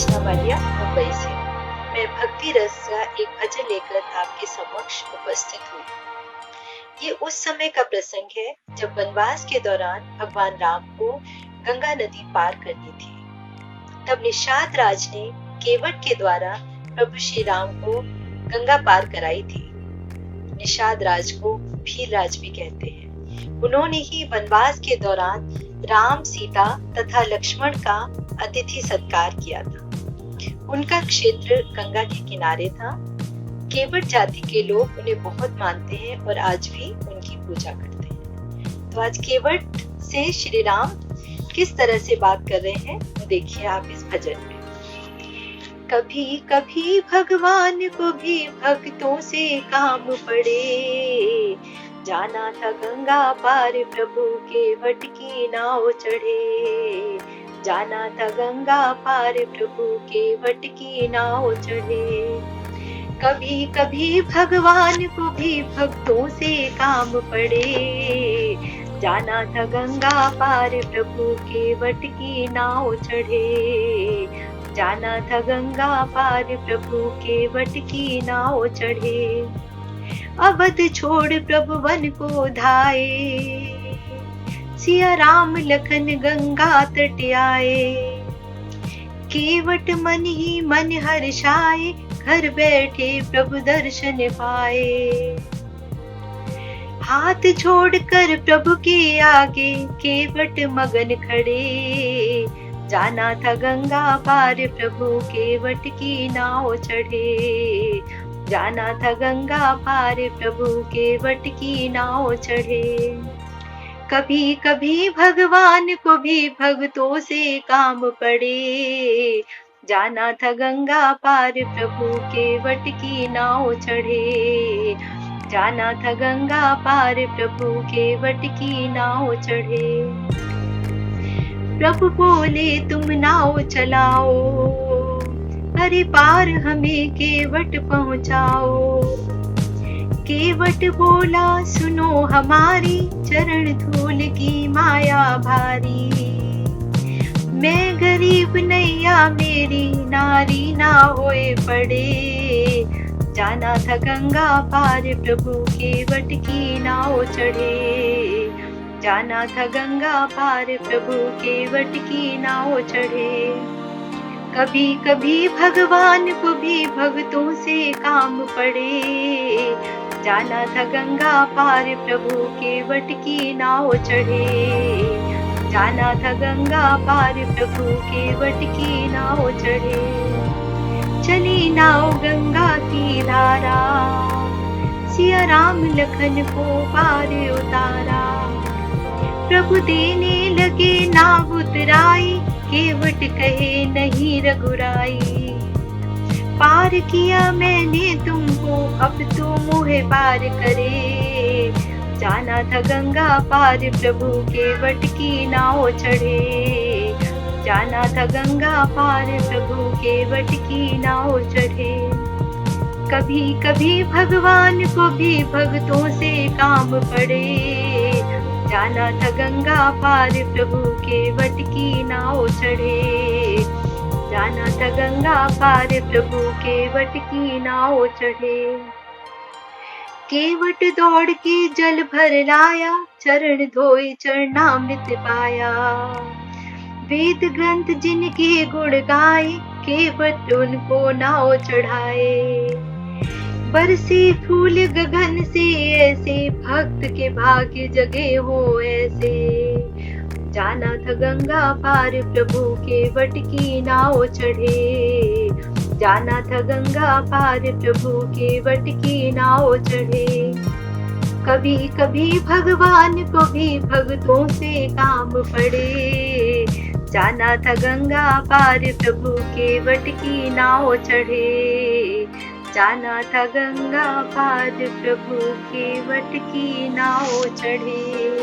रचना वालिया मुंबई से। मैं भक्ति रस का एक भजन लेकर आपके समक्ष उपस्थित हुई। ये उस समय का प्रसंग है जब वनवास के दौरान भगवान राम को गंगा नदी पार करनी थी। तब निषाद राज ने केवट के द्वारा प्रभु श्री राम को गंगा पार कराई थी। निषाद राज को भील राज भी कहते हैं। उन्होंने ही वनवास के दौरान राम, सीता तथा लक्ष्मण का अतिथि सत्कार किया था। उनका क्षेत्र गंगा के किनारे था। केवट जाति के लोग उन्हें बहुत मानते हैं और आज भी उनकी पूजा करते हैं। तो आज केवट से श्री राम किस तरह से बात कर रहे हैं, देखिए आप इस भजन में। कभी कभी भगवान को भी भक्तों से काम पड़े, जाना था गंगा पार प्रभु केवट की नाव चढ़े, जाना था गंगा पार प्रभु केवट की नाव चढ़े। कभी कभी भगवान को भी भक्तों से काम पड़े, जाना था गंगा पार प्रभु केवट की नाव चढ़े, जाना था गंगा पार प्रभु केवट की नाव चढ़े। अवध छोड़ प्रभु वन को धाये, सिया राम लखन गंगा तट आए। केवट मन ही मन हर्षाए, घर बैठे प्रभु दर्शन पाए। हाथ छोड़कर प्रभु के आगे केवट मगन खड़े, जाना था गंगा पार प्रभु केवट की नाव चढ़े, जाना था गंगा पार प्रभु केवट की नाव चढ़े। कभी कभी भगवान को भी भक्तों से काम पड़े, जाना था गंगा पार प्रभु केवट की नाव चढ़े, जाना था गंगा पार प्रभु केवट की नाव चढ़े। प्रभु बोले तुम नाव चलाओ, अरे पार हमें केवट पहुंचाओ। केवट बोला सुनो हमारी, चरण धूल की माया भारी। मैं गरीब नैया मेरी नारी ना होए पड़े, जाना था गंगा पार प्रभु केवट की नाव चढ़े, जाना था गंगा पार प्रभु केवट की नाव चढ़े। कभी कभी भगवान को भी भक्तों से काम पड़े, जाना था गंगा पार प्रभु केवट की नाव चढ़े, जाना था गंगा पार प्रभु केवट की नाव चढ़े। चली नाव गंगा की धारा, सिया राम लखन को पार उतारा। प्रभु देने लगे नाव उतराई, केवट कहे नहीं रघुराई। पार किया मैंने तुमको, अब तो मुझे पार करे, जाना था गंगा पार प्रभु केवट की नाव चढ़े, जाना था गंगा पार प्रभु केवट की नाव चढ़े। कभी कभी भगवान को भी भक्तों से काम पड़े, जाना था गंगा पार प्रभु केवट की नाव चढ़े, जाना था गंगा पार प्रभु केवट की नाव चढ़े। केवट दौड़ के जल भर लाया, चरण धोए चरणामृत पाया। वेद ग्रंथ जिनके गुण गाए, केवट उनको नाव चढ़ाए। बरसे फूल गगन से ऐसे, भक्त के भाग्य जगे हो ऐसे। जाना था गंगा पार प्रभु केवट की नाव चढ़े, जाना था गंगा पार प्रभु केवट की नाव चढ़े। कभी कभी भगवान को भी भक्तों से काम पड़े, जाना था गंगा पार प्रभु केवट की नाव चढ़े, जाना था गंगा पार प्रभु केवट की नाव चढ़े।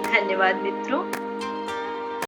धन्यवाद मित्रों।